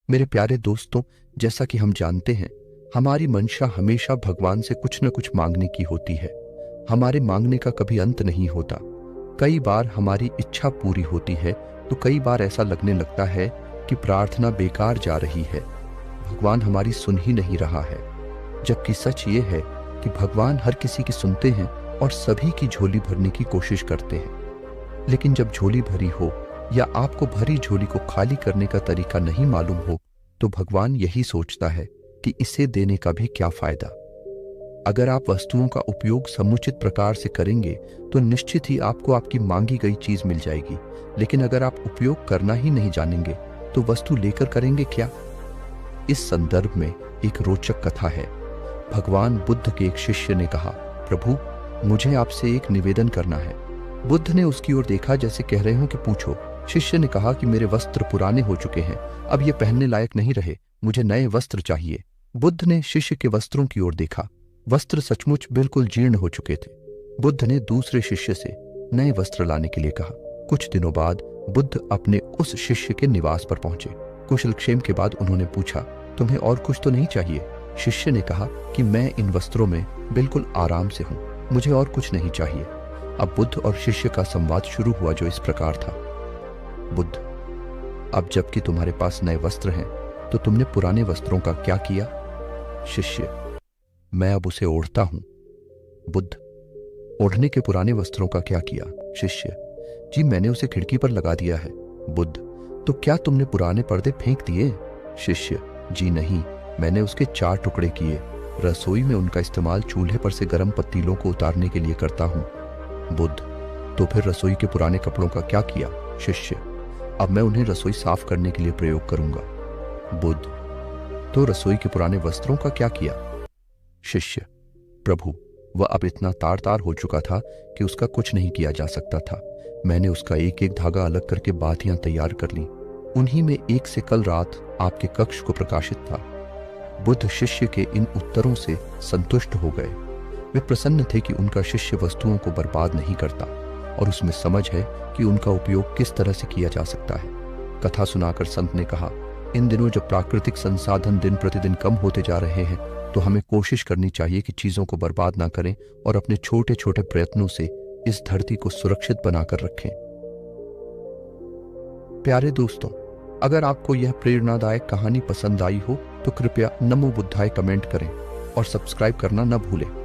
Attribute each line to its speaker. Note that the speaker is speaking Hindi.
Speaker 1: मेरे प्यारे दोस्तों, जैसा कि हम जानते हैं, हमारी मंशा हमेशा भगवान से कुछ न कुछ मांगने की होती है। हमारे मांगने का कभी अंत नहीं होता। कई बार हमारी इच्छा पूरी होती है तो कई बार ऐसा लगने लगता है कि प्रार्थना बेकार जा रही है, भगवान हमारी सुन ही नहीं रहा है। जबकि सच ये है कि भगवान हर किसी की सुनते हैं और सभी की झोली भरने की कोशिश करते हैं। लेकिन जब झोली भरी हो या आपको भरी झोली को खाली करने का तरीका नहीं मालूम हो, तो भगवान यही सोचता है कि इसे देने का भी क्या फायदा। अगर आप वस्तुओं का उपयोग समुचित प्रकार से करेंगे तो निश्चित ही आपको आपकी मांगी गई चीज मिल जाएगी। लेकिन अगर आप उपयोग करना ही नहीं जानेंगे तो वस्तु लेकर करेंगे क्या? इस संदर्भ में एक रोचक कथा है। भगवान बुद्ध के एक शिष्य ने कहा, प्रभु, मुझे आपसे एक निवेदन करना है। बुद्ध ने उसकी ओर देखा जैसे कह रहे हो कि पूछो। शिष्य ने कहा कि मेरे वस्त्र पुराने हो चुके हैं, अब ये पहनने लायक नहीं रहे, मुझे नए वस्त्र चाहिए। बुद्ध ने शिष्य के वस्त्रों की ओर देखा। वस्त्र सचमुच बिल्कुल जीर्ण हो चुके थे। बुद्ध ने दूसरे शिष्य से नए वस्त्र लाने के लिए कहा। कुछ दिनों बाद बुद्ध अपने उस शिष्य के निवास पर पहुंचे। कुशलक्षेम के बाद उन्होंने पूछा, तुम्हें और कुछ तो नहीं चाहिए? शिष्य ने कहा कि मैं इन वस्त्रों में बिल्कुल आराम से हूं, मुझे और कुछ नहीं चाहिए। अब बुद्ध और शिष्य का संवाद शुरू हुआ जो इस प्रकार था। बुद्ध, अब जबकि तुम्हारे पास नए वस्त्र हैं तो तुमने पुराने वस्त्रों का क्या किया? शिष्य, मैं अब उसे ओढ़ता हूं। बुद्ध, ओढ़ने के पुराने वस्त्रों का क्या किया? शिष्य, जी मैंने उसे खिड़की पर लगा दिया है। बुद्ध, तो क्या तुमने पुराने पर्दे फेंक दिए? शिष्य, जी नहीं, मैंने उसके 4 टुकड़े किए। रसोई में उनका इस्तेमाल चूल्हे पर से गर्म पतीलों को उतारने के लिए करता हूं। बुद्ध, तो फिर रसोई के पुराने कपड़ों का क्या किया? शिष्य, अब मैं उन्हें रसोई साफ करने के लिए प्रयोग करूंगा। बुद्ध, तो रसोई के पुराने वस्त्रों का क्या किया? शिष्य, प्रभु, वह अब इतना तार तार हो चुका था कि उसका कुछ नहीं किया जा सकता था। मैंने उसका एक एक धागा अलग करके बातियां तैयार कर ली। उन्हीं में एक से कल रात आपके कक्ष को प्रकाशित था। बुद्ध शिष्य के इन उत्तरों से संतुष्ट हो गए। वे प्रसन्न थे कि उनका शिष्य वस्तुओं को बर्बाद नहीं करता और उसमें समझ है कि उनका उपयोग किस तरह से किया जा सकता है। कथा सुनाकर संत ने कहा, इन दिनों जब प्राकृतिक संसाधन दिन प्रतिदिन कम होते जा रहे हैं तो हमें कोशिश करनी चाहिए कि चीजों को बर्बाद ना करें और अपने छोटे छोटे प्रयत्नों से इस धरती को सुरक्षित बनाकर रखें। प्यारे दोस्तों, अगर आपको यह प्रेरणादायक कहानी पसंद आई हो तो कृपया नमो बुद्धाय कमेंट करें और सब्सक्राइब करना न भूलें।